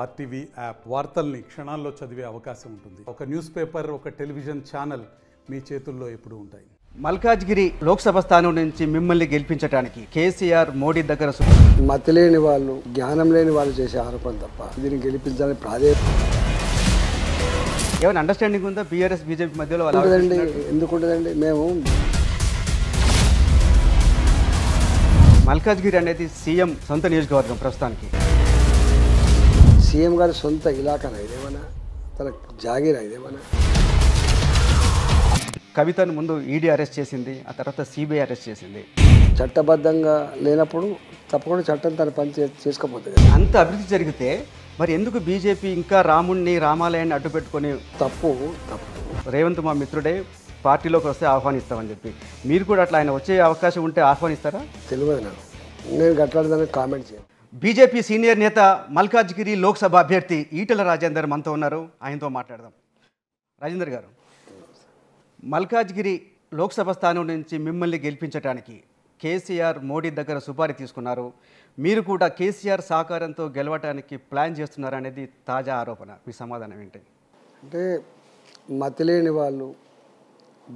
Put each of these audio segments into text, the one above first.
RTV app వార్తల్ని క్షణాల్లో చదివే అవకాశం ఉంటుంది. ఒక న్యూస్ పేపర్, ఒక టెలివిజన్ ఛానల్ మీ చేతుల్లో ఎప్పుడూ ఉంటాయి. మల్కాజ్గిరి లోక్సభ స్థానం నుంచి మిమ్మల్ని గెలిపించడానికి కేసీఆర్ మోడీ దగ్గర మతి లేని వాళ్ళు, జ్ఞానం లేని వాళ్ళు చేసే ఆరోపణ తప్ప దీన్ని గెలిపించాలని ఏమైనా అండర్స్టాండింగ్ ఉందా బీఆర్ఎస్ బీజేపీ మధ్యలో? ఎందుకుంటుందండి? మేము మల్కాజ్గిరి అనేది సీఎం సొంత నియోజకవర్గం. ప్రస్తుతానికి సీఎం గారి సొంత ఇలాకానా ఇదేమన్నా? తన జాగీరా ఇదేమన్నా? కవితను ముందు ఈడీ అరెస్ట్ చేసింది, ఆ తర్వాత సిబిఐ అరెస్ట్ చేసింది. చట్టబద్ధంగా లేనప్పుడు తప్పకుండా చట్టం తన పని చేసుకోపోతుంది. అంత అభివృద్ధి జరిగితే మరి ఎందుకు బీజేపీ ఇంకా రాముణ్ణి, రామాలయాన్ని అడ్డు పెట్టుకొని? తప్పు. రేవంత్ మా మిత్రుడే, పార్టీలోకి వస్తే ఆహ్వానిస్తామని చెప్పి మీరు కూడా అట్లా ఆయన వచ్చే అవకాశం ఉంటే ఆహ్వానిస్తారా? తెలియదు నాకు, నేను గట్లాడదాన్ని కామెంట్ చేయను. బీజేపీ సీనియర్ నేత మల్కాజ్గిరి లోక్సభ అభ్యర్థి ఈటెల రాజేందర్ మనతో ఉన్నారు, ఆయనతో మాట్లాడదాం. రాజేందర్ గారు, మల్కాజ్గిరి లోక్సభ స్థానం నుంచి మిమ్మల్ని గెలిపించడానికి కేసీఆర్ మోడీ దగ్గర సుపారీ తీసుకున్నారు. మీరు కూడా కేసీఆర్ సహకారంతో గెలవడానికి ప్లాన్ చేస్తున్నారనేది తాజా ఆరోపణ. మీ సమాధానం ఏంటి? అంటే మతి లేని వాళ్ళు,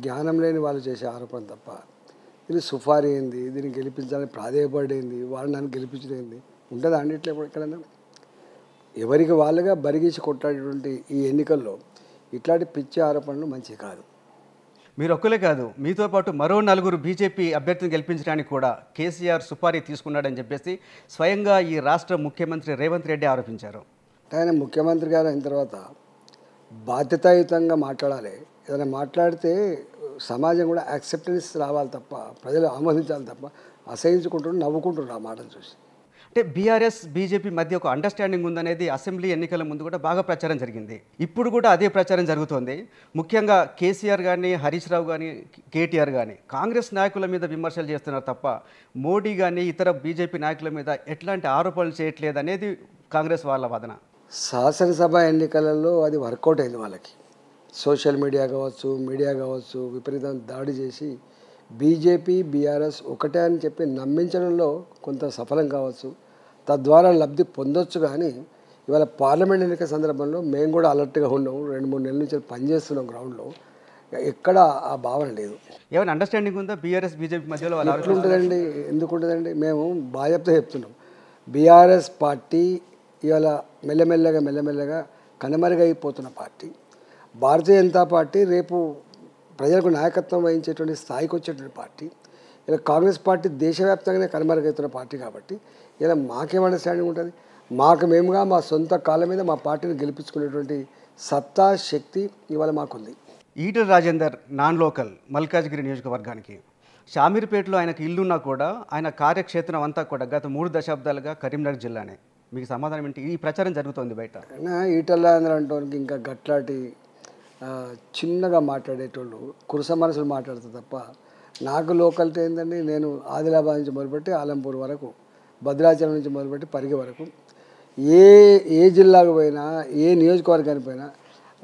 జ్ఞానం లేని వాళ్ళు చేసే ఆరోపణ తప్ప ఇది సుఫారీ ఏంది, దీన్ని గెలిపించాలని ప్రాధేయపడేంది, వాళ్ళు నన్ను గెలిపించలేంది ఉంటుందా అన్నిట్లో? ఎక్కడైనా ఎవరికి వాళ్ళుగా బరిగీసి కొట్టాడేటువంటి ఈ ఎన్నికల్లో ఇట్లాంటి పిచ్చి ఆరోపణలు మంచివి కాదు. మీరు ఒక్కలే కాదు, మీతో పాటు మరో 4 బీజేపీ అభ్యర్థిని గెలిపించడానికి కూడా కేసీఆర్ సుపారీ తీసుకున్నాడని చెప్పేసి స్వయంగా ఈ రాష్ట్ర ముఖ్యమంత్రి రేవంత్ రెడ్డి ఆరోపించారు. ఆయన ముఖ్యమంత్రి గారు అయిన తర్వాత బాధ్యతాయుతంగా మాట్లాడాలి. ఏదైనా మాట్లాడితే సమాజం కూడా యాక్సెప్టెన్స్ రావాలి తప్ప, ప్రజలు ఆమోదించాలి తప్ప అసహించుకుంటూ నవ్వుకుంటున్నారు ఆ మాటను చూసి. అంటే బీఆర్ఎస్ బీజేపీ మధ్య ఒక అండర్స్టాండింగ్ ఉందనేది అసెంబ్లీ ఎన్నికల ముందు కూడా బాగా ప్రచారం జరిగింది. ఇప్పుడు కూడా అదే ప్రచారం జరుగుతోంది. ముఖ్యంగా కేసీఆర్ కానీ, హరీష్ రావు కానీ, కేటీఆర్ కానీ కాంగ్రెస్ నాయకుల మీద విమర్శలు చేస్తున్నారు తప్ప మోడీ కానీ ఇతర బీజేపీ నాయకుల మీద ఎట్లాంటి ఆరోపణలు చేయట్లేదు అనేది కాంగ్రెస్ వాళ్ళ వాదన. శాసనసభ ఎన్నికలలో అది వర్కౌట్ అయింది వాళ్ళకి. సోషల్ మీడియా కావచ్చు విపరీతం దాడి చేసి బీజేపీ బీఆర్ఎస్ ఒకటే అని చెప్పి నమ్మించడంలో కొంత సఫలం కావచ్చు, తద్వారా లబ్ధి పొందొచ్చు. కానీ ఇవాళ పార్లమెంట్ ఎన్నిక సందర్భంలో మేము కూడా అలర్ట్గా ఉన్నాము. 2-3 నెలల నుంచి పనిచేస్తున్నాం గ్రౌండ్లో. ఎక్కడ ఆ భావన లేదు. ఏమైనా అండర్స్టాండింగ్ ఉందా బీఆర్ఎస్ బీజేపీ మధ్యలో? ఎట్లుంటుందండి? ఎందుకుంటుందండి? మేము బాధ్యతతో చెప్తున్నాం. బీఆర్ఎస్ పార్టీ ఇవాళ మెల్లమెల్లగా కనుమరుగైపోతున్న పార్టీ. భారతీయ జనతా పార్టీ రేపు ప్రజలకు నాయకత్వం వహించేటువంటి స్థాయికి వచ్చేటువంటి పార్టీ. ఇలా కాంగ్రెస్ పార్టీ దేశవ్యాప్తంగానే కనుమరుగవుతున్న పార్టీ కాబట్టి ఇలా మాకేం అండర్స్టాండింగ్ ఉంటుంది? మేముగా మా సొంత కాళ్ళ మీద మా పార్టీని గెలిపించుకునేటువంటి సత్తా, శక్తి ఇవాళ మాకుంది. ఈటెల రాజేందర్ నాన్ లోకల్ మల్కాజ్గిరి నియోజకవర్గానికి. షామీర్పేటలో ఆయనకు ఇల్లున్నా కూడా ఆయన కార్యక్షేత్రం అంతా కూడా గత 3 దశాబ్దాలుగా కరీంనగర్ జిల్లానే. మీకు సమాధానం ఏంటి? ఈ ప్రచారం జరుగుతోంది బయట. ఈటెల రాజేందర్ అంటానికి ఇంకా గట్లాంటి చిన్నగా మాట్లాడేటోళ్ళు కురుస మనసులు మాట్లాడుతుంది తప్ప నాకు లోకల్టీ ఏంటండి? నేను ఆదిలాబాద్ నుంచి మొదలుపెట్టి ఆలంపూర్ వరకు, భద్రాచలం నుంచి మొదలుపెట్టి పరిగి వరకు ఏ జిల్లాకు పోయినా, ఏ నియోజకవర్గానికి పోయినా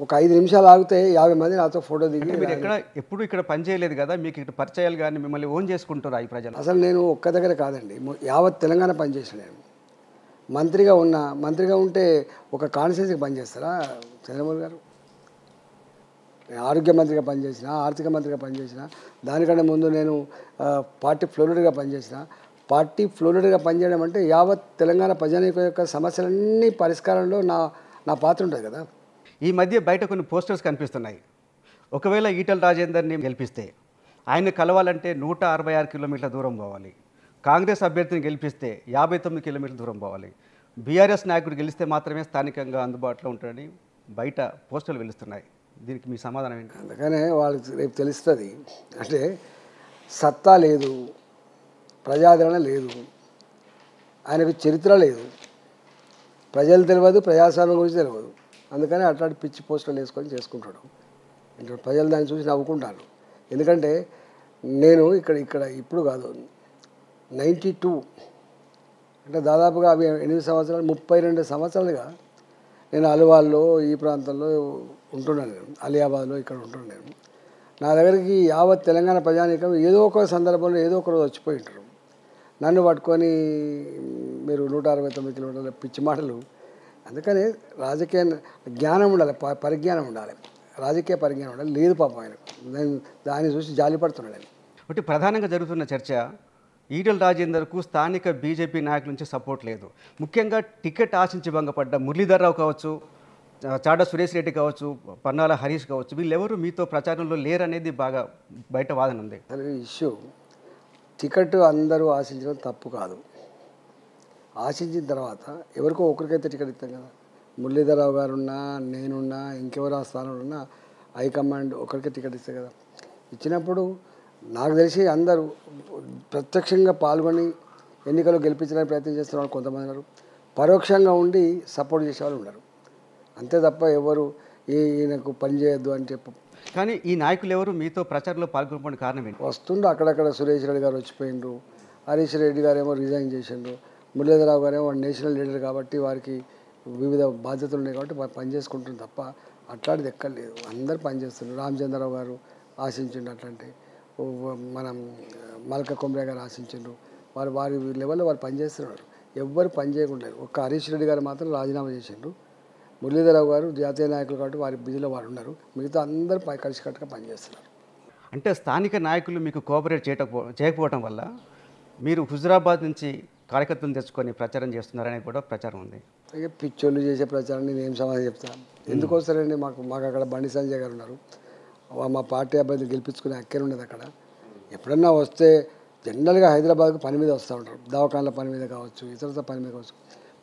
ఒక 5 నిమిషాలు ఆగితే 50 మంది నాతో ఫోటో దిగి. మీరు ఎప్పుడు ఇక్కడ పని చేయలేదు కదా, మీకు ఇక్కడ పరిచయాలు కానీ మిమ్మల్ని ఓన్ చేసుకుంటారు ఈ ప్రజలు? అసలు నేను ఒక్క దగ్గర కాదండి, యావత్ తెలంగాణ పనిచేసిన నేను. మంత్రిగా ఉంటే ఒక కాన్స్టిట్యూన్సీకి పనిచేస్తారా చంద్రబాబు గారు? ఆరోగ్య మంత్రిగా పనిచేసిన, ఆర్థిక మంత్రిగా పనిచేసిన, దానికంటే ముందు నేను పార్టీ ఫ్లోరిడ్గా పనిచేసిన. పార్టీ ఫ్లోరిడ్గా పనిచేయడం అంటే యావత్ తెలంగాణ ప్రజానీకం యొక్క సమస్యలన్నీ పరిష్కారంలో నా పాత్ర ఉంటుంది కదా. ఈ మధ్య బయట కొన్ని పోస్టర్స్ కనిపిస్తున్నాయి. ఒకవేళ ఈటెల రాజేందర్ని గెలిపిస్తే ఆయన కలవాలంటే 166 కిలోమీటర్ల దూరం పోవాలి. కాంగ్రెస్ అభ్యర్థిని గెలిపిస్తే 59 కిలోమీటర్ల దూరం పోవాలి. బీఆర్ఎస్ నాయకుడు గెలిస్తే మాత్రమే స్థానికంగా అందుబాటులో ఉంటాడని బయట పోస్టర్లు వెలుస్తున్నాయి. దీనికి మీ సమాధానం ఏంటి? అందుకనే వాళ్ళకి రేపు తెలుస్తుంది. అంటే సత్తా లేదు, ప్రజాదరణ లేదు, ఆయనకు చరిత్ర లేదు, ప్రజలు తెలియదు, ప్రజాస్వామ్యం గురించి తెలియదు. అందుకని అట్లాంటి పిచ్చి పోస్టులు వేసుకొని చేసుకుంటాడు. ఇంకా ప్రజలు దాన్ని చూసి నవ్వుకుంటాను. ఎందుకంటే నేను ఇక్కడ ఇప్పుడు కాదు, 92 అంటే దాదాపుగా అవి 8 సంవత్సరాలు, 32 సంవత్సరాలుగా నేను అల్వాల్లో ఈ ప్రాంతంలో ఉంటున్నాను. నేను అలియాబాద్లో ఇక్కడ ఉంటున్నాను. నా దగ్గరికి యావత్ తెలంగాణ ప్రజానీకం ఏదో ఒక సందర్భంలో ఏదో ఒక రోజు వచ్చిపోయి ఉంటారు. నన్ను పట్టుకొని మీరు 169 కిలోమీటర్ల పిచ్చి మాటలు అందుకని రాజకీయ జ్ఞానం ఉండాలి, పరిజ్ఞానం ఉండాలి, రాజకీయ పరిజ్ఞానం ఉండాలి. లేదు పాపం ఆయన, నేను దాన్ని చూసి జాలిపడుతున్నాడు ఆయన. ఒకటి ప్రధానంగా జరుగుతున్న చర్చ ఈటెల రాజేందర్కు స్థానిక బీజేపీ నాయకుల నుంచి సపోర్ట్ లేదు. ముఖ్యంగా టికెట్ ఆశించి భంగపడ్డ మురళీధర్రావు కావచ్చు, చాడా సురేష్ రెడ్డి కావచ్చు, పన్నాల హరీష్ కావచ్చు, వీళ్ళెవరు మీతో ప్రచారంలో లేరనేది బాగా బయట వాదన ఉంది. అసలు ఈ ఇష్యూ టికెట్ అందరూ ఆశించడం తప్పు కాదు. ఆశించిన తర్వాత ఎవరికో ఒకరికైతే టికెట్ ఇస్తాం కదా. మురళీధరరావు గారున్నా, నేనున్నా, ఇంకెవరు ఆ స్థానంలో ఉన్నా హైకమాండ్ ఒకరికే టికెట్ ఇస్తాయి కదా. ఇచ్చినప్పుడు నాకు తెలిసి అందరూ ప్రత్యక్షంగా పాల్గొని ఎన్నికలు గెలిపించడానికి ప్రయత్నం చేస్తున్న వాళ్ళు కొంతమంది ఉన్నారు, పరోక్షంగా ఉండి సపోర్ట్ చేసేవాళ్ళు ఉన్నారు. అంతే తప్ప ఎవరు ఈయనకు పని చేయొద్దు అని చెప్పు. కానీ ఈ నాయకులు ఎవరు మీతో ప్రచారంలో పాల్గొనడానికి కారణం ఏంటి? వస్తుండ్రు, అక్కడక్కడ సురేష్ రెడ్డి గారు వచ్చిపోయిండ్రు, హరీష్ రెడ్డి గారు ఏమో రిజైన్ చేసిండ్రు, మురళీధరరావు గారు ఏమో నేషనల్ లీడర్ కాబట్టి వారికి వివిధ బాధ్యతలు ఉన్నాయి కాబట్టి వారు పని చేసుకుంటుంది తప్ప అట్లాంటిది ఎక్కర్లేదు. అందరు పనిచేస్తున్నారు. రామచంద్రరావు గారు ఆశించిండు అట్లాంటి, మనం మల్క కొమ్రే గారు ఆశించిండ్రు, వారి లెవెల్లో వారు పనిచేస్తున్నారు. ఎవ్వరు పని చేయకుండా ఒక్క హరీష్ రెడ్డి గారు మాత్రం రాజీనామా చేసిండ్రు. మురళీధరరావు గారు జాతీయ నాయకులు కాబట్టి వారి బిజీలో వారు ఉన్నారు. మిగతా అందరూ కలిసికట్టుగా పనిచేస్తున్నారు. అంటే స్థానిక నాయకులు మీకు కోఆపరేట్ చేయకపోవడం వల్ల మీరు హుజురాబాద్ నుంచి కార్యకర్తలను తెచ్చుకొని ప్రచారం చేస్తున్నారనేది కూడా ప్రచారం ఉంది. ఇక పిచ్చోళ్ళు చేసే ప్రచారాన్ని నేను సమాధానం చెప్తాను. ఎందుకు వస్తారండి? మాకు అక్కడ బండి సంజయ్ గారు ఉన్నారు, మా పార్టీ అభ్యర్థిని గెలిపించుకునే అక్కడే ఉన్నది అక్కడ. ఎప్పుడన్నా వస్తే జనరల్గా హైదరాబాద్కు పని మీద వస్తూ ఉంటారు, దవాఖాన్ల పని మీద కావచ్చు, ఇతరత పని మీద కావచ్చు.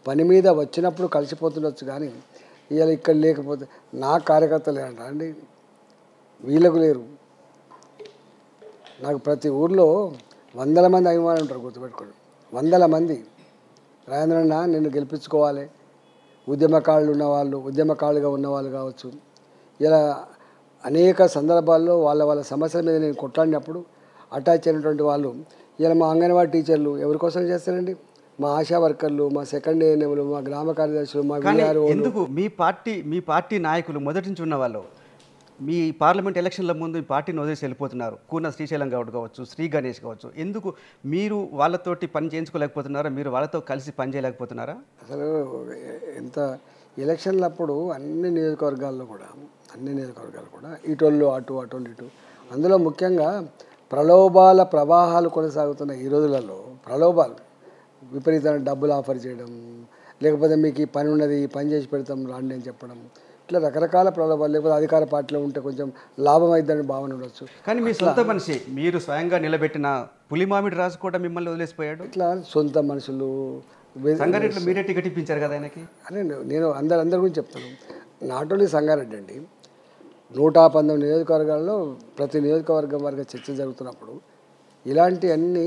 పని మీద వచ్చినప్పుడు కలిసిపోతుండొచ్చు, కానీ ఇవాళ ఇక్కడ లేకపోతే నా కార్యకర్తలు లేరంట అండి, వీళ్ళకు లేరు. నాకు ప్రతి ఊర్లో 100 మంది అభిమానులు ఉంటారు, గుర్తుపెట్టుకోండి, 100 మంది. రాజేంద్రన్న నిన్ను గెలిపించుకోవాలి, ఉద్యమకారులుగా ఉన్నవాళ్ళు కావచ్చు. ఇలా అనేక సందర్భాల్లో వాళ్ళ సమస్యల మీద నేను కొట్లాడినప్పుడు అటాచ్ అయినటువంటి వాళ్ళు ఇలా మా అంగన్వాడీ టీచర్లు ఎవరి కోసం చేస్తారండి? మా ఆశా వర్కర్లు, మా సెకండ్ ఏఎన్ఎంలు, మా గ్రామ కార్యదర్శులు, మా విఆర్ఓ. ఎందుకు మీ పార్టీ నాయకులు మొదటి నుంచి ఉన్న వాళ్ళు మీ పార్లమెంట్ ఎలక్షన్ల ముందు మీ పార్టీని వదిలేసి వెళ్ళిపోతున్నారు? కూన శ్రీశైలం గౌడ్ కావచ్చు, శ్రీ గణేష్ కావచ్చు. ఎందుకు మీరు వాళ్ళతోటి పని చేయించుకోలేకపోతున్నారా? మీరు వాళ్ళతో కలిసి పని చేయలేకపోతున్నారా? అసలు ఎంత ఎలక్షన్లప్పుడు అన్ని నియోజకవర్గాలు కూడా ఇటోళ్ళు అటోళ్ళు ఇటు, అందులో ముఖ్యంగా ప్రలోభాల ప్రవాహాలు కొనసాగుతున్న ఈ రోజులలో ప్రలోభాలు, విపరీతమైన డబ్బులు ఆఫర్ చేయడం, లేకపోతే మీకు ఈ పని ఉన్నది, ఈ పని చేసి పెడతాం రాండి అని చెప్పడం, ఇట్లా రకరకాల ప్రలోభాలు. లేకపోతే అధికార పార్టీలో ఉంటే కొంచెం లాభం అవుతుందని భావన ఉండొచ్చు. కానీ మీ సొంత మనిషి, మీరు స్వయంగా నిలబెట్టిన పులిమామిడి రాజు కూడా మిమ్మల్ని వదిలేసిపోయాడు. ఇట్లా సొంత మనుషులు సంగారెడ్డిలో మీరే టికెట్ ఇప్పించారు కదా ఆయనకి. అని నేను అందరి గురించి చెప్తాను. నాట్ ఓన్లీ సంగారెడ్డి అండి, 119 నియోజకవర్గాల్లో ప్రతి నియోజకవర్గం వరకు చర్చ జరుగుతున్నప్పుడు ఇలాంటి అన్ని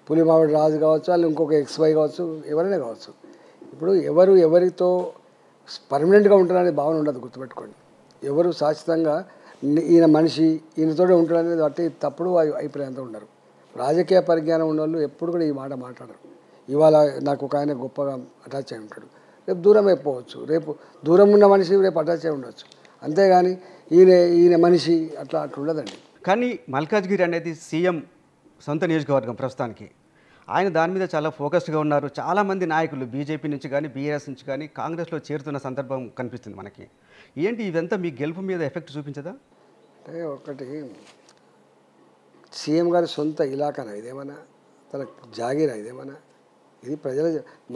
పులిమామిడి రాజు కావచ్చు, వాళ్ళు ఇంకొక XY కావచ్చు, ఎవరైనా కావచ్చు. ఇప్పుడు ఎవరితో పర్మనెంట్గా ఉంటారనే భావన ఉండదు, గుర్తుపెట్టుకోండి. ఎవరు శాశ్వతంగా ఈయన మనిషి ఈయనతోనే ఉంటాడనేది బట్టి తప్పుడు అభిప్రాయంతో ఉండరు. రాజకీయ పరిజ్ఞానం ఉన్న వాళ్ళు ఎప్పుడు కూడా ఈ మాట మాట్లాడరు. ఇవాళ నాకు ఒక ఆయన గొప్పగా అటాచ్ అయి ఉంటాడు, రేపు దూరం అయిపోవచ్చు, రేపు దూరం ఉన్న మనిషి రేపు అటాచ్ అయి ఉండవచ్చు. అంతేగాని ఈయన మనిషి అట్లా ఉండదండి. కానీ మల్కాజ్గిరి అనేది సీఎం సొంత నియోజకవర్గం ప్రస్తుతానికి. ఆయన దాని మీద చాలా ఫోకస్డ్గా ఉన్నారు. చాలామంది నాయకులు బీజేపీ నుంచి కానీ, బీఆర్ఎస్ నుంచి కానీ కాంగ్రెస్లో చేరుతున్న సందర్భం కనిపిస్తుంది మనకి. ఏంటి ఇదంతా మీ గెలుపు మీద ఎఫెక్ట్ చూపించదా? అంటే ఒకటి, సీఎం గారి సొంత ఇలాకానా ఇదేమన్నా, తన జాగీరా ఇదేమన్నా? ఇది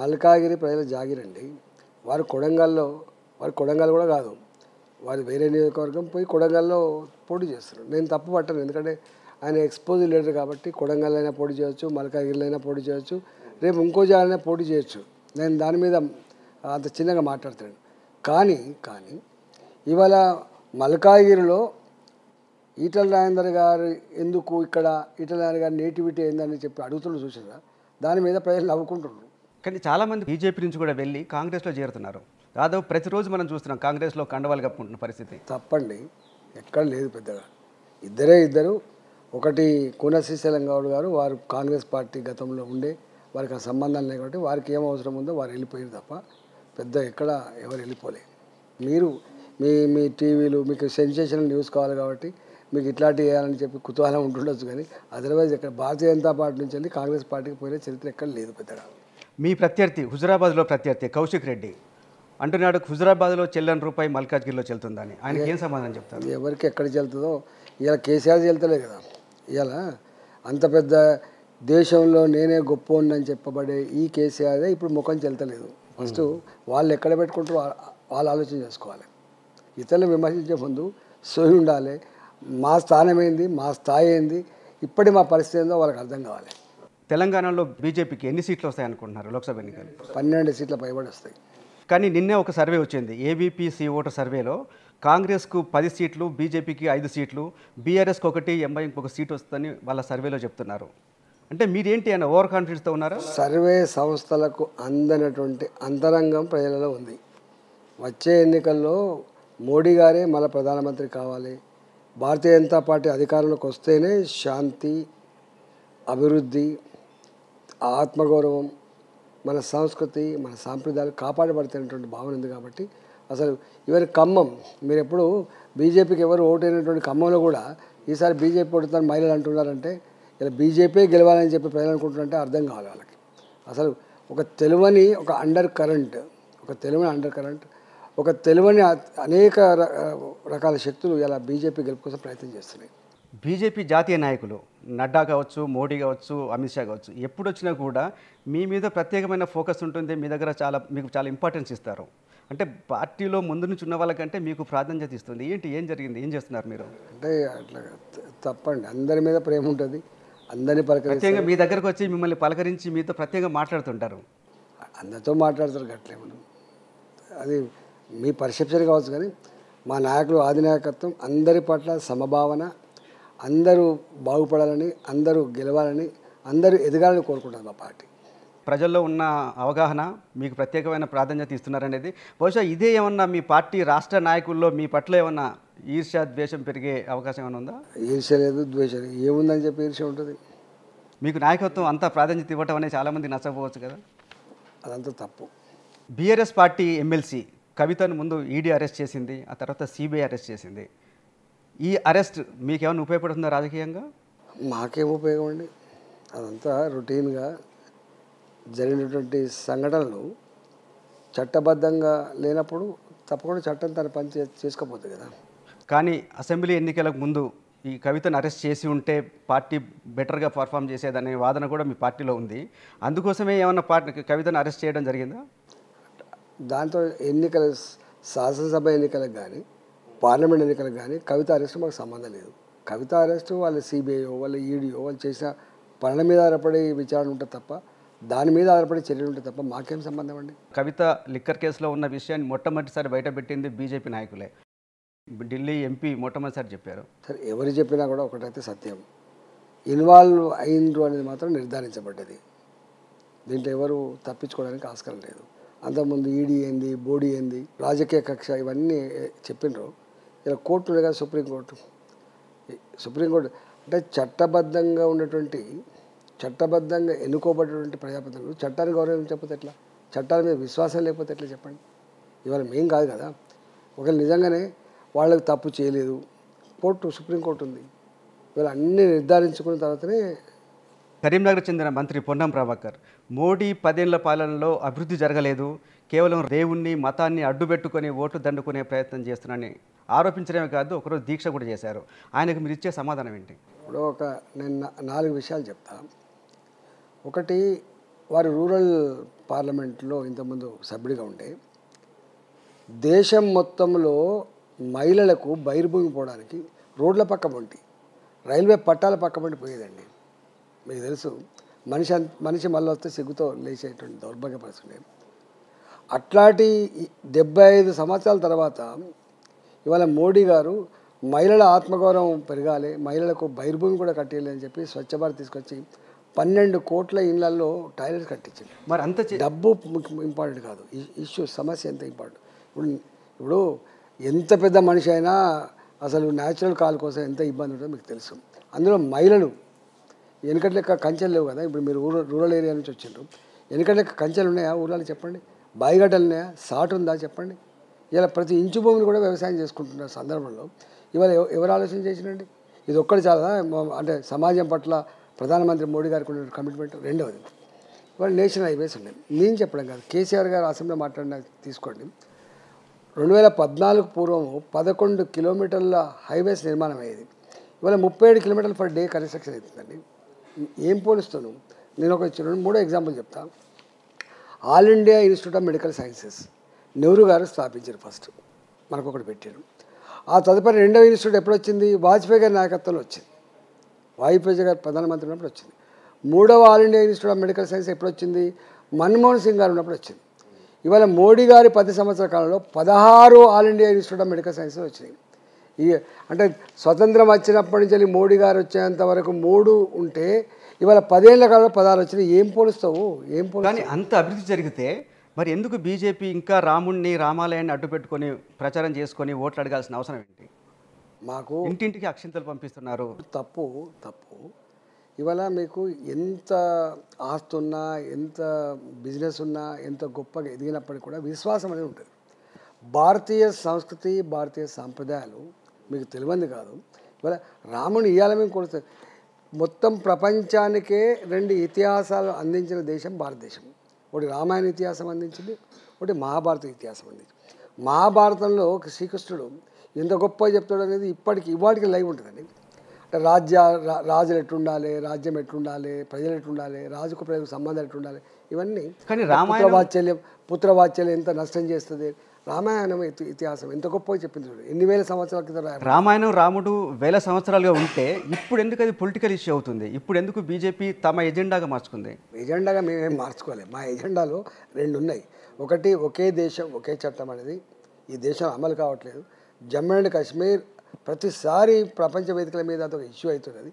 మల్కాగిరి ప్రజల జాగీరండి. వారు కొడంగల్ కూడా కాదు, వారు వేరే నియోజకవర్గం పోయి కొడంగల్లో పోటీ చేస్తారు. నేను తప్పు పట్టను, ఎందుకంటే ఆయన ఎక్స్పోజ్ లీడర్ కాబట్టి కొడంగల్ అయినా పోటీ చేయవచ్చు, మల్కాగిరిలో అయినా పోటీ చేయవచ్చు, రేపు ఇంకో జాగాలైనా పోటీ చేయొచ్చు. నేను దాని మీద అంత చిన్నగా మాట్లాడతాను. కానీ ఇవాళ మల్కాగిరిలో ఈటెల రాజేందర్ గారు ఎందుకు ఇక్కడ ఈటెల రాజేందర్ గారి నేటివిటీ ఏందని చెప్పి అడుగుతున్నారు చూసారా, దాని మీద ప్రజలు నవ్వుకుంటున్నారు. కానీ చాలామంది బీజేపీ నుంచి కూడా వెళ్ళి కాంగ్రెస్లో చేరుతున్నారు. దాదాపు ప్రతిరోజు మనం చూస్తున్నాం కాంగ్రెస్లో కండవాలు కప్పుకుంటున్న పరిస్థితి. తప్పండి, ఎక్కడ లేదు పెద్దగా. ఇద్దరు, ఒకటి కూన శ్రీశైలం గౌడ్ గారు, వారు కాంగ్రెస్ పార్టీ గతంలో ఉండే, వారికి ఆ సంబంధం లేదు కాబట్టి వారికి ఏం అవసరం ఉందో వారు వెళ్ళిపోయారు తప్ప పెద్ద ఎక్కడ ఎవరు వెళ్ళిపోలే. మీరు మీ టీవీలు మీకు సెన్సేషనల్ న్యూస్ కావాలి కాబట్టి మీకు ఇట్లాంటివి వేయాలని చెప్పి కుతూహలం ఉంటుండొచ్చు, కానీ అదర్వైజ్ ఇక్కడ భారతీయ జనతా పార్టీ నుంచి వెళ్ళి కాంగ్రెస్ పార్టీకి పోయిన చరిత్ర ఎక్కడ లేదు పెద్దగా. మీ ప్రత్యర్థి హుజురాబాద్లో ప్రత్యర్థి కౌశిక్ రెడ్డి, అంటున్నాడు హుజురాబాద్లో చెల్లని రూపాయి మల్కాజ్గిరిలో చెల్తుందని. ఆయనకి ఏం సమాధానం చెప్తారు? ఎవరికి ఎక్కడికి వెళ్తుందో ఇలా కేసీఆర్ వెళ్తలేదు కదా. ఇలా అంత పెద్ద దేశంలో నేనే గొప్ప అని చెప్పబడే ఈ కేసీఆర్ ఇప్పుడు ముఖం చెల్తలేదు. ఫస్ట్ వాళ్ళు ఎక్కడ పెట్టుకుంటారో వాళ్ళు ఆలోచన చేసుకోవాలి. ఇతరులు విమర్శించే ముందు సోయి ఉండాలి. మా స్థానం ఏంది, మా స్థాయి ఏంది, ఇప్పటి మా పరిస్థితి ఏందో వాళ్ళకి అర్థం కావాలి. తెలంగాణలో బీజేపీకి ఎన్ని సీట్లు వస్తాయనుకుంటున్నారు లోక్సభ ఎన్నికలు? 12 సీట్ల పైబడి వస్తాయి. కానీ నిన్నే ఒక సర్వే వచ్చింది, ఏబీపీ ఓటర్ సర్వేలో కాంగ్రెస్కు 10 సీట్లు, బీజేపీకి 5 సీట్లు, బీఆర్ఎస్కి 1, ఎంఐఎంకి 1 సీటు వస్తుందని వాళ్ళ సర్వేలో చెప్తున్నారు. అంటే మీరేంటి అని ఓవర్ కాన్ఫిడెన్స్తో ఉన్నారా? సర్వే సంస్థలకు అందనటువంటి అంతరంగం ప్రజలలో ఉంది. వచ్చే ఎన్నికల్లో మోడీ గారే మళ్ళీ ప్రధానమంత్రి కావాలి, భారతీయ జనతా పార్టీ అధికారంలోకి వస్తేనే శాంతి, అభివృద్ధి, ఆత్మగౌరవం, మన సంస్కృతి, మన సాంప్రదాయాలు కాపాడబడతాయనేటువంటి భావన ఉంది. కాబట్టి అసలు ఇవన్నీ ఖమ్మం, మీరు ఎప్పుడు బీజేపీకి ఎవరు ఓటైనటువంటి ఖమ్మంలో కూడా ఈసారి బీజేపీ ఓటుతారని మహిళలు అంటున్నారంటే ఇలా బీజేపీ గెలవాలని చెప్పి ప్రజలు అనుకుంటున్నారంటే అర్థం కావాలి వాళ్ళకి. అసలు ఒక తెలివని ఒక అండర్ కరెంట్, ఒక తెలివని అనేక రకాల శక్తులు ఇలా బీజేపీ గెలుపు కోసం ప్రయత్నం చేస్తున్నాయి. బీజేపీ జాతీయ నాయకులు నడ్డా కావచ్చు, మోడీ కావచ్చు, అమిత్ షా కావచ్చు, ఎప్పుడు వచ్చినా కూడా మీ మీద ప్రత్యేకమైన ఫోకస్ ఉంటుంది, మీ దగ్గర మీకు చాలా ఇంపార్టెన్స్ ఇస్తారు. అంటే పార్టీలో ముందు నుంచి ఉన్న వాళ్ళకంటే మీకు ప్రాధాన్యత ఇస్తుంది. ఏం జరిగింది, ఏం చేస్తున్నారు మీరు? అంటే అట్లా తప్పండి, అందరి మీద ప్రేమ ఉంటుంది, అందరినీ ప్రత్యేకంగా మీ దగ్గరకు వచ్చి మిమ్మల్ని పలకరించి మీతో ప్రత్యేకంగా మాట్లాడుతుంటారు. అందరితో మాట్లాడతారు గట్లేమన్నా, అది మీ పర్సెప్షన్ కావచ్చు. కానీ మా నాయకులు అధినాయకత్వం అందరి పట్ల సమభావన, అందరూ బాగుపడాలని, అందరూ గెలవాలని, అందరూ ఎదగాలని కోరుకుంటారు మా పార్టీ. ప్రజల్లో ఉన్న అవగాహన మీకు ప్రత్యేకమైన ప్రాధాన్యత ఇస్తున్నారనేది బహుశా ఇదే ఏమన్నా మీ పార్టీ రాష్ట్ర నాయకుల్లో మీ పట్ల ఏమన్నా ఈర్ష్య, ద్వేషం పెరిగే అవకాశం ఏమైనా ఉందా? ఈర్ష్య లేదు, ద్వేషం లేదు, ఏముందని చెప్పి ఈర్ష్య ఉంటుంది. మీకు నాయకత్వం అంతా ప్రాధాన్యత ఇవ్వటం అనేది చాలామంది నచ్చకపోవచ్చు కదా. అదంతా తప్పు. బీఆర్ఎస్ పార్టీ ఎమ్మెల్సీ కవితను ముందు ఈడీ అరెస్ట్ చేసింది, ఆ తర్వాత సిబిఐ అరెస్ట్ చేసింది. ఈ అరెస్ట్ మీకేమైనా ఉపయోగపడుతుందా రాజకీయంగా? మాకేం ఉపయోగం అండి, అదంతా రొటీన్గా జరిగినటువంటి సంఘటనలు చట్టబద్ధంగా లేనప్పుడు తప్పకుండా చట్టం తన పని చేసుకోపోతుంది కదా. కానీ అసెంబ్లీ ఎన్నికలకు ముందు ఈ కవితను అరెస్ట్ చేసి ఉంటే పార్టీ బెటర్గా పర్ఫామ్ చేసేదనే వాదన కూడా మీ పార్టీలో ఉంది. అందుకోసమే ఏమన్నా కవితను అరెస్ట్ చేయడం జరిగిందా? దాంతో ఎన్నికల, శాసనసభ ఎన్నికలకు కానీ పార్లమెంట్ ఎన్నికలకు కానీ కవిత అరెస్ట్ మాకు సంబంధం లేదు. కవిత అరెస్టు వాళ్ళ సిబిఐఓ, వాళ్ళ ఈడీఓ వాళ్ళు చేసిన పనుల మీద ఆధారపడి విచారణ ఉంటుంది తప్ప, దాని మీద ఆధారపడి చర్యలు ఉంటాయి తప్ప మాకేం సంబంధం అండి. కవిత లిక్కర్ కేసులో ఉన్న విషయాన్ని మొట్టమొదటిసారి బయటపెట్టింది బీజేపీ నాయకులే. ఢిల్లీ ఎంపీ మొట్టమొదటిసారి చెప్పారు. సరే, ఎవరు చెప్పినా కూడా ఒకటైతే సత్యం, ఇన్వాల్వ్ అయిండ్రు అనేది మాత్రం నిర్ధారించబడ్డది. దీంట్లో ఎవరు తప్పించుకోవడానికి ఆస్కారం లేదు. అంతకుముందు ఈడీ ఏంది, బోడీ ఏంది, రాజకీయ కక్ష, ఇవన్నీ చెప్పిండ్రు. ఇలా కోర్టు ఉంది కదా, సుప్రీంకోర్టు అంటే చట్టబద్ధంగా ఉన్నటువంటి, చట్టబద్ధంగా ఎన్నుకోబడినటువంటి ప్రజాప్రతినిధులు చట్టాన్ని గౌరవించకపోతే ఎట్లా, చట్టాల మీద విశ్వాసం లేకపోతే ఎట్లా చెప్పండి. ఇవాళ మేం కాదు కదా, ఒకవేళ నిజంగానే వాళ్ళకి తప్పు చేయలేదు, సుప్రీంకోర్టు ఉంది. ఇవాళ అన్నీ నిర్ధారించుకున్న తర్వాతనే. కరీంనగర్ చెందిన మంత్రి పొన్నం ప్రభాకర్ మోడీ 10 ఏళ్ల పాలనలో అభివృద్ధి జరగలేదు, కేవలం దేవుణ్ణి, మతాన్ని అడ్డుపెట్టుకొని ఓట్లు దండుకునే ప్రయత్నం చేస్తున్నారని ఆరోపించడమే కాదు, ఒకరోజు దీక్ష కూడా చేశారు. ఆయనకు మీరు ఇచ్చే సమాధానం ఏంటి? ఇప్పుడు నేను 4 విషయాలు చెప్తా. ఒకటి, వారు రూరల్ పార్లమెంట్లో ఇంతకుముందు సభ్యుడిగా ఉండే, దేశం మొత్తంలో మహిళలకు బహిర్భూమి పోవడానికి రోడ్ల పక్క వంటి, రైల్వే పట్టాల పక్క వంటి పోయేదండి. మీకు తెలుసు, మనిషి మళ్ళీ వస్తే సిగ్గుతో లేచేటువంటి దౌర్భాగ్య పరిస్థితి. అట్లాంటి 75 సంవత్సరాల తర్వాత ఇవాళ మోడీ గారు మహిళల ఆత్మగౌరవం పెరగాలి, మహిళలకు బహిర్భూమి కూడా కట్టేయాలి అని చెప్పి స్వచ్ఛ భారత్ తీసుకొచ్చి 12 కోట్ల ఇళ్లలో టాయిలెట్స్ కట్టించింది. మరి అంత డబ్బు ఇంపార్టెంట్ కాదు, ఇష్యూ, సమస్య ఎంత ఇంపార్టెంట్. ఇప్పుడు ఎంత పెద్ద మనిషి అయినా అసలు న్యాచురల్ కాల్ కోసం ఎంత ఇబ్బంది ఉంటుందో మీకు తెలుసు. అందులో మహిళలు వెనకటి లెక్క కంచెలు లేవు కదా. ఇప్పుడు మీరు రూరల్ ఏరియా నుంచి వచ్చిండ్రు, వెనకటి లెక్క కంచెలు ఉన్నాయా ఊర్లలో చెప్పండి, బాయిగడ్డలు ఉన్నాయా, సాటు ఉందా చెప్పండి. ఇలా ప్రతి ఇంచు భూమిని కూడా వ్యవసాయం చేసుకుంటున్న సందర్భంలో ఇవాళ ఎవరు ఆలోచన చేసినండి? ఇది ఒక్కటి చాలా, అంటే సమాజం పట్ల ప్రధానమంత్రి మోడీ గారికి ఉన్న కమిట్మెంట్. రెండవది, ఇవాళ నేషనల్ హైవేస్ ఉన్నాయి. నేను చెప్పడం కాదు, కేసీఆర్ గారు అసెంబ్లీలో మాట్లాడిన తీసుకోండి. 2014 పూర్వము 11 కిలోమీటర్ల హైవేస్ నిర్మాణం అయ్యేది. ఇవాళ 37 కిలోమీటర్లు పర్ డే కన్స్ట్రక్షన్ అవుతుందండి. ఏం పోలుస్తాను? నేను ఒక 2-3 ఎగ్జాంపుల్ చెప్తా. All India institute of medical sciences Nehru గారు స్థాపించారు. ఫస్ట్ మనకు ఒకటి పెట్టారు. ఆ తదుపరి రెండవ ఇన్స్టిట్యూట్ ఎప్పుడు వచ్చింది? వాజ్పేయి గారి నాయకత్వంలో వచ్చింది. వాజ్పేయి గారు ప్రధానమంత్రి ఉన్నప్పుడు వచ్చింది. మూడవ all India institute of medical science ఎప్పుడు వచ్చింది? మన్మోహన్ సింగ్ గారు ఉన్నప్పుడు వచ్చింది. ఇవాళ మోడీ గారి 10 సంవత్సరాల కాలంలో 16 all India institute of medical science వచ్చినాయి. ఈ అంటే స్వతంత్రం వచ్చినప్పటి నుంచి మోడీ గారు వచ్చేంత వరకు 3 ఉంటే ఇవాళ 10 ఏళ్ల కాలంలో 16 వచ్చినాయి. ఏం పోలుస్తావు? కానీ అంత అభివృద్ధి జరిగితే మరి ఎందుకు బీజేపీ ఇంకా రాముణ్ణి రామాలయాన్ని అడ్డు పెట్టుకొని ప్రచారం చేసుకొని ఓట్లు అడగాల్సిన అవసరం ఏంటి? మాకు ఇంటింటికి అక్షింతలు పంపిస్తున్నారు. తప్పు. ఇవాళ మీకు ఎంత ఆస్తి ఉన్నా, ఎంత బిజినెస్ ఉన్నా, ఎంత గొప్పగా ఎదిగినప్పటికీ కూడా విశ్వాసం అనేది ఉంటుంది. భారతీయ సంస్కృతి, భారతీయ సాంప్రదాయాలు మీకు తెలియంది కాదు. ఇవాళ రాముని ఇయ్యాల మేము కొడుతుంది. మొత్తం ప్రపంచానికే 2 ఇతిహాసాలు అందించిన దేశం భారతదేశం. ఒకటి రామాయణ ఇతిహాసం అందించింది, ఒకటి మహాభారత ఇతిహాసం అందించింది. మహాభారతంలో శ్రీకృష్ణుడు ఎంత గొప్పగా చెప్తాడు అనేది ఇవాటికి లైవ్ ఉంటుందండి. అంటే రాజులు ఎట్లుండాలి, రాజ్యం ఎట్లుండాలి, ప్రజలు ఎట్లుండాలి, రాజుకు ప్రజలకు సంబంధం ఎట్లుండాలి, ఇవన్నీ. కానీ పుత్రవాత్సల్యం ఎంత నష్టం చేస్తుంది. రామాయణం ఇతిహాసం ఎంత గొప్పగా చెప్పింది చూడు. ఎన్ని వేల సంవత్సరాల క్రితం రామాయణం రాముడు వేల సంవత్సరాలుగా ఉంటే ఇప్పుడు ఎందుకు అది పొలిటికల్ ఇష్యూ అవుతుంది? ఇప్పుడు ఎందుకు బీజేపీ తమ ఎజెండాగా మార్చుకుంది? ఎజెండాగా మేమేం మార్చుకోలేదు. మా ఎజెండాలో 2 ఉన్నాయి. ఒకటి ఒకే దేశం ఒకే చట్టం అనేది ఈ దేశం అమలు కావట్లేదు. జమ్మూ అండ్ కాశ్మీర్ ప్రతిసారి ప్రపంచ వేదికల మీద అదొక ఇష్యూ అవుతున్నది.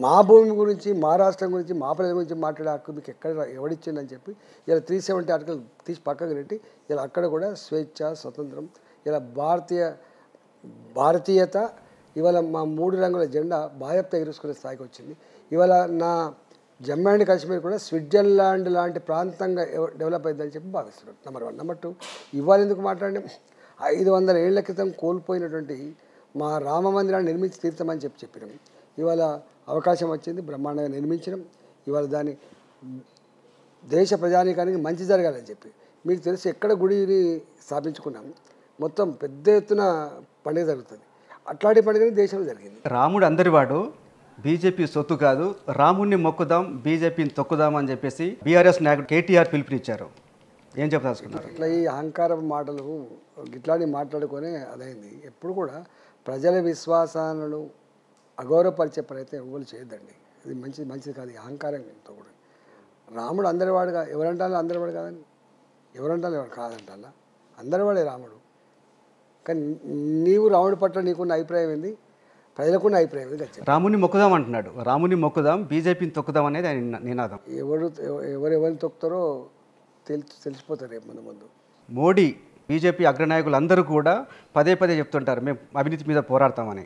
మా భూమి గురించి, మా రాష్ట్రం గురించి, మా ప్రజల గురించి మాట్లాడే హక్కు మీకు ఎవడిచ్చిందని చెప్పి ఇలా 370 ఆర్టికల్ తీసి పక్కకు పెట్టి ఇలా అక్కడ కూడా స్వేచ్ఛ, స్వతంత్రం, ఇలా భారతీయత ఇవాళ మా 3 రంగుల జెండా బాధ్యత ఎగురుసుకునే స్థాయికి వచ్చింది. ఇవాళ నా జమ్మూ అండ్ కాశ్మీర్ కూడా స్విట్జర్లాండ్ లాంటి ప్రాంతంగా డెవలప్ అయిందని చెప్పి భావిస్తున్నాను. నెంబర్ 1. నెంబర్ 2, ఇవాళ ఎందుకు మాట్లాడి 500 ఏళ్ల క్రితం కోల్పోయినటువంటి మా రామ మందిరాన్ని నిర్మించి తీర్చమని చెప్పినాం. ఇవాళ అవకాశం వచ్చింది, బ్రహ్మాండంగా నిర్మించడం. ఇవాళ దాని దేశ ప్రజానీకానికి మంచి జరగాలని చెప్పి మీకు తెలిసి ఎక్కడ గుడిని స్థాపించుకున్నాం, మొత్తం పెద్ద ఎత్తున పండుగ జరుగుతుంది. అట్లాంటి పండుగని దేశంలో జరిగింది. రాముడు అందరివాడు, బీజేపీ సొత్తు కాదు, రాముడిని మొక్కుదాం, బీజేపీని తొక్కుదాం అని చెప్పేసి బీఆర్ఎస్ నాయకుడు కేటీఆర్ పిలుపునిచ్చారు. ఏం చెప్పదలుచుకున్నారు? ఇట్లా ఈ అహంకార మాటలు ఇట్లాంటి మాట్లాడుకొని అదైంది. ఎప్పుడు కూడా ప్రజల విశ్వాసాలను అగౌరవపరిచే ప్రయత్నం ఎవరు చేయొద్దండి. ఇది మంచిది కాదు. అహంకారంతో కూడా రాముడు అందరివాడుగా ఎవరంటాలో అందరివాడు కాదని, ఎవరంటాలో ఎవరు కాదంటాలా, అందరివాడే రాముడు. కానీ నీవు రాముడి పట్ల నీకున్న అభిప్రాయం ఏంది, ప్రజలకున్న అభిప్రాయం ఏంది? రాముని మొక్కుదాం అంటున్నాడు. రాముని మొక్కుదాం, బీజేపీని తొక్కుదాం అనేది ఆయన నినాదం. ఎవరెవరిని తొక్కుతారో తెలిసిపోతారు రేపు ముందు. మోడీ, బీజేపీ అగ్రనాయకులు అందరూ కూడా పదే చెప్తుంటారు మేము అవినీతి మీద పోరాడతామని.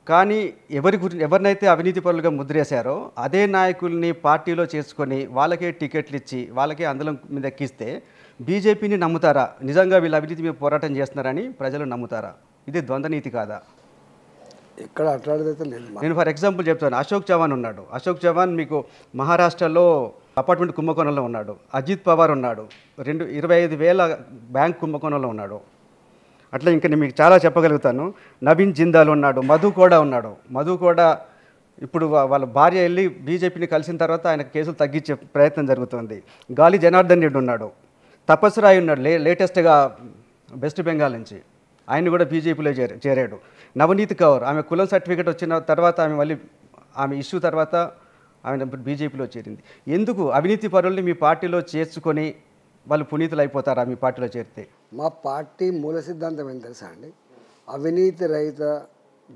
కానీ ఎవరినైతే అవినీతి పరులుగా ముద్రేశారో అదే నాయకుల్ని పార్టీలో చేసుకొని వాళ్ళకే టికెట్లు ఇచ్చి వాళ్ళకే అందలం మీద ఎక్కిస్తే బీజేపీని నమ్ముతారా? నిజంగా వీళ్ళు అవినీతి మీద పోరాటం చేస్తున్నారని ప్రజలు నమ్ముతారా? ఇది ద్వంద్వనీతి కాదా? ఇక్కడ అట్లాంటిదైతే లేదు. నేను ఫర్ ఎగ్జాంపుల్ చెప్తాను. అశోక్ చవాన్ ఉన్నాడు. అశోక్ చవాన్ మీకు మహారాష్ట్రలో అపార్ట్మెంట్ కుంభకోణంలో ఉన్నాడు. అజిత్ పవార్ ఉన్నాడు. 25,000 బ్యాంక్ కుంభకోణంలో ఉన్నాడు. అట్లా ఇంకా నేను మీకు చాలా చెప్పగలుగుతాను. నవీన్ జిందాల్ ఉన్నాడు. మధు కూడా ఉన్నాడు. మధు కూడా ఇప్పుడు వాళ్ళ భార్య వెళ్ళి బీజేపీని కలిసిన తర్వాత ఆయన కేసులు తగ్గించే ప్రయత్నం జరుగుతుంది. గాలి జనార్దన్ రెడ్డి ఉన్నాడు. తపస్ రాయ్ ఉన్నాడు, లేటెస్ట్గా వెస్ట్ బెంగాల్ నుంచి. ఆయన కూడా బీజేపీలో చేరాడు. నవనీత్ కౌర్, ఆమె కులం సర్టిఫికేట్ వచ్చిన తర్వాత ఆమె ఇష్యూ తర్వాత ఆమె బీజేపీలో చేరింది. ఎందుకు అవినీతి పరుల్ని మీ పార్టీలో చేర్చుకొని వాళ్ళు పునీతులు అయిపోతారా మీ పార్టీలో చేరితే? మా పార్టీ మూల సిద్ధాంతం ఏం తెలుసా అండి? అవినీతి రహిత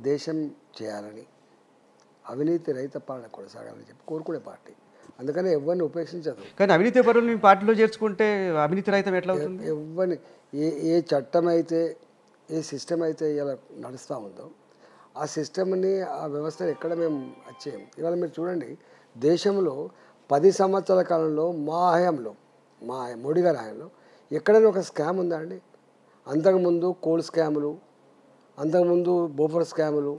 దేశం చేయాలని, అవినీతి రహిత పాలన కొనసాగాలని చెప్పి కోరుకునే పార్టీ. అందుకని ఎవరిని ఉపేక్షించదు. కానీ అవినీతి పరుల్ని మీ పార్టీలో చేర్చుకుంటే అవినీతి రహితం ఎట్లా అవుతుంది? ఎవరిని ఏ చట్టం అయితే, ఏ సిస్టమ్ అయితే ఇలా నడుస్తూ ఉందో ఆ సిస్టమ్ని, ఆ వ్యవస్థను ఎక్కడ మేము వచ్చేయం. ఇవాళ మీరు చూడండి, దేశంలో 10 సంవత్సరాల కాలంలో మా మోడీ గారి హయాంలో ఎక్కడైనా ఒక స్కామ్ ఉందా అండి? అంతకుముందు కోల్ స్కాములు, అంతకుముందు బోఫర్ స్కాములు,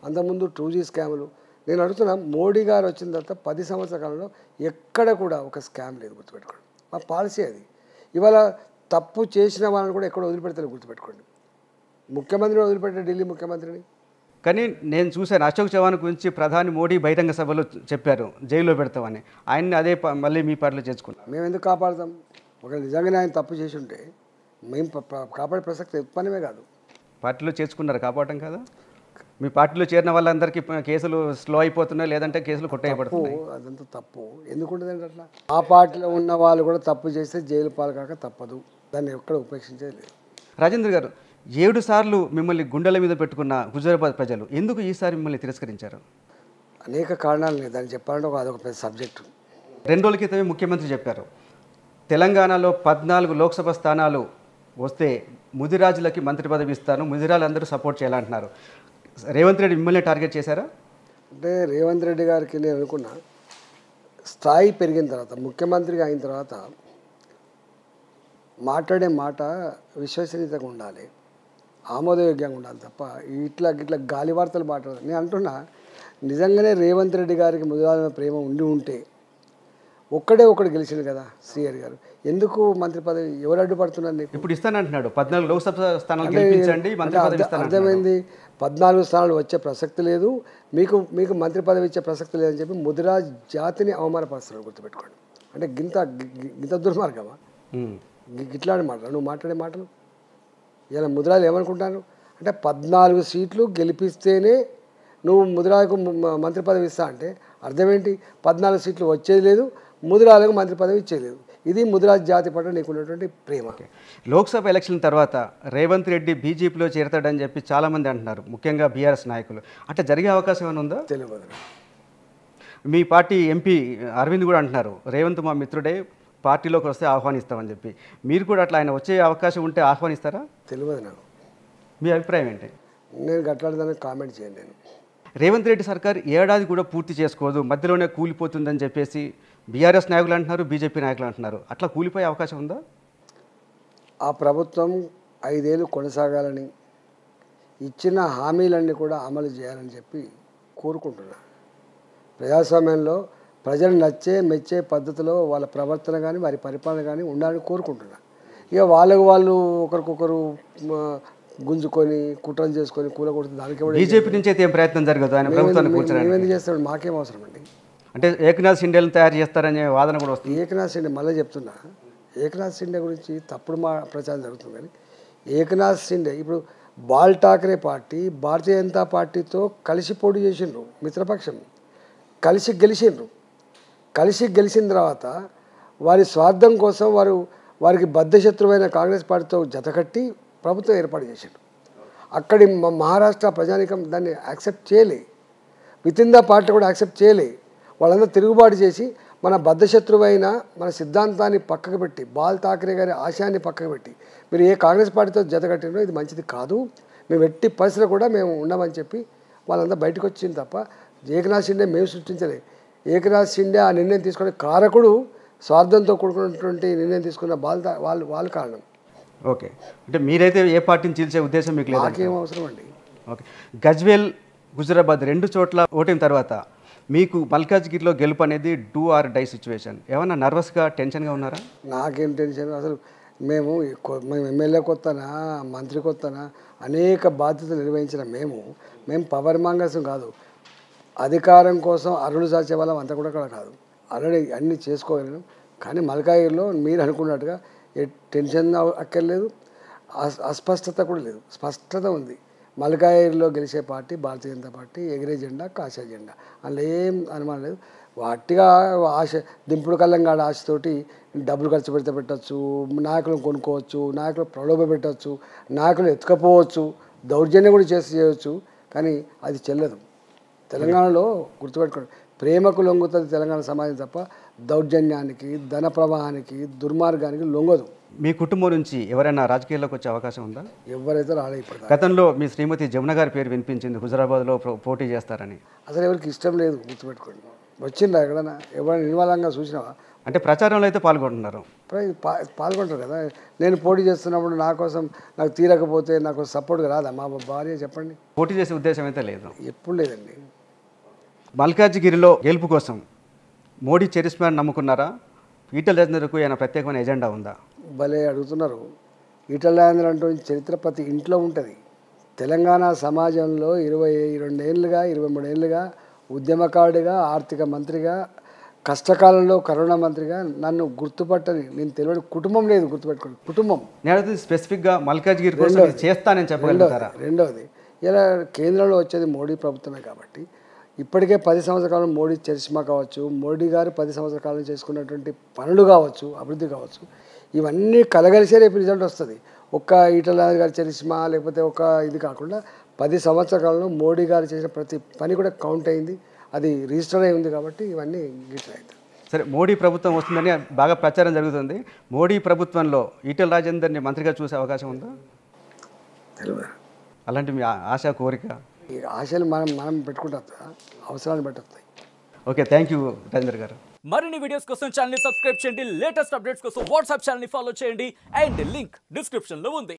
అంతకుముందు 2G స్కాములు. నేను అడుగుతున్నా, మోడీ గారు వచ్చిన తర్వాత 10 సంవత్సరాల కాలంలో ఎక్కడ కూడా ఒక స్కామ్ లేదు. గుర్తుపెట్టుకోండి, మా పాలసీ అది. ఇవాళ తప్పు చేసిన వాళ్ళని కూడా ఎక్కడ వదిలిపెడతారు గుర్తుపెట్టుకోండి. ముఖ్యమంత్రిని వదిలిపెట్టే ఢిల్లీ ముఖ్యమంత్రిని. కానీ నేను చూశాను అశోక్ చవాన్ గురించి ప్రధాని మోడీ బహిరంగ సభలో చెప్పారు జైల్లో పెడతామని. ఆయన్ని అదే మళ్ళీ మీ పార్టీలో చేర్చుకున్నాం. మేము ఎందుకు కాపాడతాం? ఒకవేళ నిజంగానే ఆయన తప్పు చేసి ఉంటే మేము కాపాడే ప్రసక్తి ఉత్పన్నమే కాదు. పార్టీలో చేర్చుకున్నారు, కాపాడటం కదా. మీ పార్టీలో చేరిన వాళ్ళందరికీ కేసులు స్లో అయిపోతున్నాయి, లేదంటే కేసులు కొట్టేయబడుతున్నాయి. అదంతా తప్పు ఎందుకు ఉంటుందండి అట్లా? ఆ పార్టీలో ఉన్న వాళ్ళు కూడా తప్పు చేస్తే జైలు పాలు కాక తప్పదు, దాన్ని ఎక్కడ ఉపేక్షించేది లేదు. రాజేంద్ర గారు, 7 సార్లు మిమ్మల్ని గుండెల మీద పెట్టుకున్న హుజూరాబాద్ ప్రజలు ఎందుకు ఈసారి మిమ్మల్ని తిరస్కరించారు? అనేక కారణాలు ఉన్నాయి. దాన్ని చెప్పాలంటే అదొక పెద్ద సబ్జెక్టు. 2 రోజుల క్రితమే ముఖ్యమంత్రి చెప్పారు, తెలంగాణలో 14 లోక్సభ స్థానాలు వస్తే ముదిరాజులకి మంత్రి పదవి ఇస్తాను, ముదిరాజులందరూ సపోర్ట్ చేయాలంటున్నారు. రేవంత్ రెడ్డి మిమ్మల్ని టార్గెట్ చేశారా? అంటే రేవంత్ రెడ్డి గారికి నేను అనుకున్నా, స్థాయి పెరిగిన తర్వాత ముఖ్యమంత్రిగా అయిన తర్వాత మాట్లాడే మాట విశ్వసనీయతగా ఉండాలి, ఆమోదయోగ్యంగా ఉండాలి తప్ప ఇట్లా గాలి వార్తలు మాట్లాడాలి. నేను అంటున్నా, నిజంగానే రేవంత్ రెడ్డి గారికి ముదిరాజుల ప్రేమ ఉండి ఉంటే ఒక్కడు గెలిచింది కదా శ్రీహరి గారు, ఎందుకు మంత్రి పదవి ఎవరు అడ్డుపడుతున్నారు నీకు? ఇప్పుడు ఇస్తానంటున్నాడు, 14 లోక్సభ స్థానాలు గెలిపించండి, మంత్రి పదవి ఇస్తాను. అర్థమైంది, 14 స్థానాలు వచ్చే ప్రసక్తి లేదు, మీకు మంత్రి పదవి ఇచ్చే ప్రసక్తి లేదని చెప్పి ముదిరాజ్ జాతిని అవమానపరుస్తున్నాడు, గుర్తుపెట్టుకోండి. అంటే గింత దుర్మార్గమా? గిట్లాంటి మాటలు నువ్వు మాట్లాడే మాటలు ఇలా ముదిరాజులు ఏమనుకుంటారు అంటే 14 సీట్లు గెలిపిస్తేనే నువ్వు ముదిరాజుకు మంత్రి పదవి ఇస్తా అంటే అర్థం ఏంటి? 14 సీట్లు వచ్చేది లేదు, ముదిరాజులకు మంత్రి పదవి ఇచ్చేది లేదు. ఇది ముదిరాజ్ జాతి పట్ల నీకున్నటువంటి ప్రేమ. లోక్సభ ఎలక్షన్ తర్వాత రేవంత్ రెడ్డి బీజేపీలో చేరతాడని చెప్పి చాలామంది అంటున్నారు, ముఖ్యంగా బీఆర్ఎస్ నాయకులు. అట్లా జరిగే అవకాశం ఏమైనా ఉందా? తెలియదు. మీ పార్టీ ఎంపీ అరవింద్ కూడా అంటున్నారు, రేవంత్ మా మిత్రుడే, పార్టీలోకి వస్తే ఆహ్వానిస్తామని చెప్పి. మీరు కూడా అట్లా ఆయన వచ్చే అవకాశం ఉంటే ఆహ్వానిస్తారా? తెలియదు నాకు. మీ అభిప్రాయం ఏంటి? నేను గట్లాడదానికి కామెంట్ చేయను. నేను రేవంత్ రెడ్డి సర్కార్ ఏడాది కూడా పూర్తి చేసుకోదు, మధ్యలోనే కూలిపోతుందని చెప్పేసి బీఆర్ఎస్ నాయకులు అంటున్నారు, బీజేపీ నాయకులు అంటున్నారు. అట్లా కూలిపోయే అవకాశం ఉందా? ఆ ప్రభుత్వం 5 ఏళ్ళు కొనసాగాలని, ఇచ్చిన హామీలన్నీ కూడా అమలు చేయాలని చెప్పి కోరుకుంటున్నా. ప్రజాస్వామ్యంలో ప్రజలు మెచ్చే పద్ధతిలో వాళ్ళ ప్రవర్తన కానీ వారి పరిపాలన కానీ ఉండాలని కోరుకుంటున్నా. ఇక వాళ్ళు ఒకరికొకరు గుంజుకొని కుట్రలు చేసుకొని కూలగొడుతుంది. దానికి బీజేపీ నుంచి అయితే ఏం ప్రయత్నం జరగదు, ఆయన ప్రభుత్వాన్ని కూర్చోడానికి. ఏమేమి చేస్తాడు? మాకేం అవసరం అండి? అంటే ఏకనాథ్ షిండేలను తయారు చేస్తారనే వాదన కూడా వస్తుంది. ఏకనాథ్ షిండే మళ్ళీ చెప్తున్నా, ఏకనాథ్ షిండే గురించి తప్పుడు ప్రచారం జరుగుతుంది. కానీ ఏకనాథ్ షిండే ఇప్పుడు బాల్ ఠాకరే పార్టీ భారతీయ జనతా పార్టీతో కలిసి పోటీ చేసిండ్రు, మిత్రపక్షం కలిసి గెలిచిన తర్వాత వారి స్వార్థం కోసం వారికి బద్ధశత్రువైన కాంగ్రెస్ పార్టీతో జతకట్టి ప్రభుత్వం ఏర్పాటు చేశారు. అక్కడి మహారాష్ట్ర ప్రజానికం దాన్ని యాక్సెప్ట్ చేయలే, విత్ ఇన్ ద పార్టీ కూడా యాక్సెప్ట్ చేయలే. వాళ్ళందరూ తిరుగుబాటు చేసి మన బద్ధశత్రువైన మన సిద్ధాంతాన్ని పక్కకు పెట్టి, బాల్ ఠాకరే గారి ఆశయాన్ని పక్కకు పెట్టి మీరు ఏ కాంగ్రెస్ పార్టీతో జతకట్టినో ఇది మంచిది కాదు, మేము ఎట్టి పరిస్థితులు కూడా మేము ఉండమని చెప్పి వాళ్ళందరూ బయటకు వచ్చింది తప్ప ఏకనాథ్ షిండే మేము సృష్టించలేదు. ఏకనాథ్ షిండే ఆ నిర్ణయం తీసుకునే కారకుడు, స్వార్థంతో కూడుకున్నటువంటి నిర్ణయం తీసుకున్న వాళ్ళు కారణం. ఓకే, అంటే మీరైతే ఏ పార్టీని చీల్చే ఉద్దేశం మీకు లేదు? నాకేం అవసరం అండి. ఓకే, గజ్వేల్ హుజూరాబాద్ 2 చోట్ల ఓటిన తర్వాత మీకు మల్కాజ్గిరిలో గెలుపు అనేది డూ ఆర్ డై సిచ్యువేషన్. ఏమన్నా నర్వస్గా టెన్షన్గా ఉన్నారా? నాకేం టెన్షన్ అసలు. మేము ఎమ్మెల్యే కొత్తనా మంత్రి కొత్తనా అనేక బాధ్యతలు నిర్వహించిన మేము పవర్ మాంగర్స్ కాదు, అధికారం కోసం అరులు సాచే వాళ్ళం అంతా కూడా కాదు. ఆల్రెడీ అన్నీ చేసుకోగలను. కానీ మల్కాజ్గిరిలో మీరు అనుకున్నట్టుగా టెన్షన్ అక్కర్లేదు, అస్పష్టత కూడా లేదు, స్పష్టత ఉంది. మల్కాజ్గిరిలో గెలిచే పార్టీ భారతీయ జనతా పార్టీ, ఎగిరే జెండా కాషాయ జెండా, అందులో ఏం అనుమానం లేదు. వాటిగా ఆశ దింపుడు కల్లంగాడ ఆశతోటి డబ్బులు ఖర్చు పెడితే పెట్టచ్చు, నాయకులను కొనుక్కోవచ్చు, నాయకులు ప్రలోభ పెట్టచ్చు, నాయకులు ఎత్తుకపోవచ్చు, దౌర్జన్యం కూడా చేయవచ్చు. కానీ అది చెల్లదు. తెలంగాణలో గుర్తుపెట్టుకోండి, ప్రేమకు లొంగుతుంది తెలంగాణ సమాజం తప్ప దౌర్జన్యానికి, ధన ప్రవాహానికి, దుర్మార్గానికి లొంగదు. మీ కుటుంబం నుంచి ఎవరైనా రాజకీయాల్లోకి వచ్చే అవకాశం ఉందా? ఎవరైతే రాలే. ఇప్పుడు గతంలో మీ శ్రీమతి జమున గారి పేరు వినిపించింది, హుజూరాబాద్లో పోటీ చేస్తారని. అసలు ఎవరికి ఇష్టం లేదు, గుర్తుపెట్టుకోండి. వచ్చిందా ఎక్కడైనా ఎవరైనా నిర్మలంగా చూసినావా? అంటే ప్రచారంలో అయితే పాల్గొంటున్నారు, పాల్గొంటారు కదా. నేను పోటీ చేస్తున్నప్పుడు నా కోసం నాకు తీరకపోతే నాకు సపోర్ట్గా రాదా మా భార్య? చెప్పండి. పోటీ చేసే ఉద్దేశం అయితే లేదు, ఎప్పుడు లేదండి. మల్కాజ్గిరిలో గెలుపు కోసం మోడీ చరిస్మాని నమ్ముకున్నారా? ఈటల రాజేందర్కు ఏమైనా ప్రత్యేకమైన ఎజెండా ఉందా? భలే అడుగుతున్నారు. ఈటల రాజేందర్ అంటూ చరిత్ర ప్రతి ఇంట్లో ఉంటుంది. తెలంగాణ సమాజంలో 22 ఏళ్ళుగా 23 ఏళ్ళుగా ఉద్యమకారుడిగా, ఆర్థిక మంత్రిగా, కష్టకాలంలో కరోనా మంత్రిగా నన్ను గుర్తుపట్టని, నేను తెలియని కుటుంబం లేదు. గుర్తుపెట్టుకోండి, కుటుంబం. నేను స్పెసిఫిక్గా మల్కాజ్గిరి కోసం ఇది చేస్తానని చెప్పగలుగుతారా? రెండవది, ఇలా కేంద్రంలో వచ్చేది మోడీ ప్రభుత్వమే కాబట్టి ఇప్పటికే 10 సంవత్సరాల కాలం మోడీ చరిష్మా కావచ్చు, మోడీ గారు 10 సంవత్సరాల కాలం చేసుకున్నటువంటి పనులు కావచ్చు, అభివృద్ధి కావచ్చు, ఇవన్నీ కలగలిసే రేపు రిజల్ట్ వస్తుంది. ఒక్క ఈటల గారి చరిష్మా లేకపోతే ఒక ఇది కాకుండా 10 సంవత్సరాల కాలంలో మోడీ గారు చేసిన ప్రతి పని కూడా కౌంట్ అయింది, అది రిజిస్టర్ అయి ఉంది. కాబట్టి ఇవన్నీ గిట్ల అవుతాయి. సరే, మోడీ ప్రభుత్వం వస్తుందని బాగా ప్రచారం జరుగుతుంది. మోడీ ప్రభుత్వంలో ఈటెల రాజేందర్ని మంత్రిగా చూసే అవకాశం ఉందా? తెలియదు. అలాంటి మీ ఆశ, కోరిక? ఈ ఆశలు మనం పెట్టుకుంటాం, అవసరాన్ని బట్టి వస్తాయి. ఓకే, థ్యాంక్ యూ రాజేందర్ గారు. మరిన్ని వీడియోస్ కోసం ఛానల్ ని సబ్స్క్రైబ్ చేయండి, లేటెస్ట్ అప్డేట్స్ కోసం వాట్సాప్ ఛానల్ ని ఫాలో చేయండి అండ్ లింక్ డిస్క్రిప్షన్ లో ఉంది.